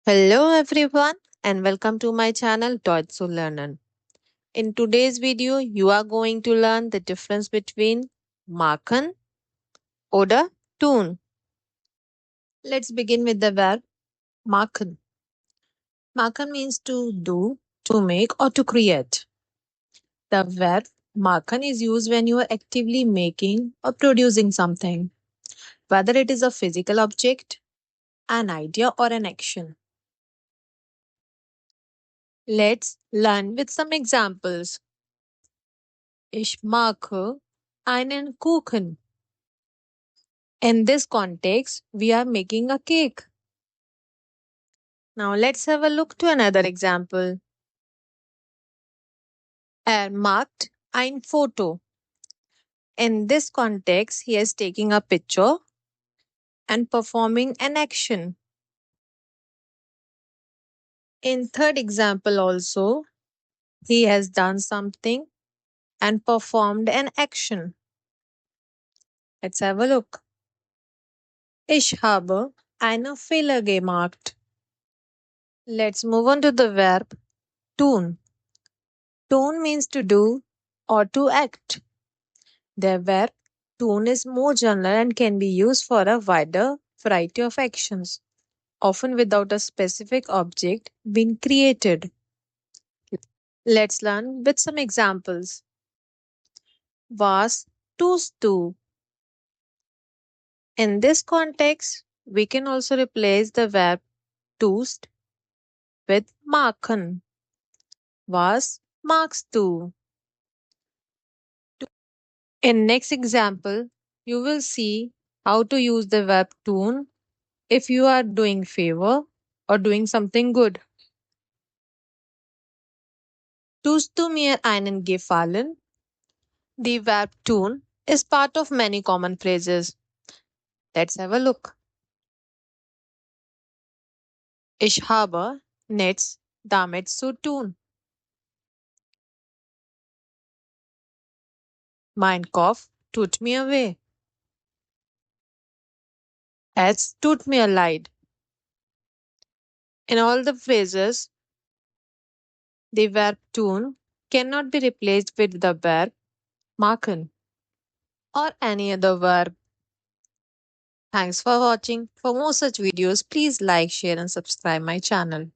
Hello everyone and welcome to my channel Deutsch zu lernen. In today's video, you are going to learn the difference between machen oder tun. Let's begin with the verb machen. Machen means to do, to make or to create. The verb machen is used when you are actively making or producing something, whether it is a physical object, an idea or an action. Let's learn with some examples. Ich mache einen Kuchen. In this context, we are making a cake. Now let's have a look to another example. Er macht ein Foto. In this context, he is taking a picture and performing an action. In third example also, he has done something and performed an action. Let's have a look. Ich habe einen Fehler gemacht. Let's move on to the verb tun. Tun means to do or to act. The verb tune is more general and can be used for a wider variety of actions, often without a specific object being created. Let's learn with some examples. Was tust du? In this context, we can also replace the verb tust with machen. Was magst du? In next example, you will see how to use the verb tun if you are doing favor or doing something good. Tust du mir einen Gefallen? The verb tun is part of many common phrases. Let's have a look. Ich habe nichts damit zu tun. Mein Kopf tut mir weh. Es tut mir leid. In all the phrases, the verb tun cannot be replaced with the verb machen or any other verb. Thanks for watching. For more such videos, please like, share and subscribe my channel.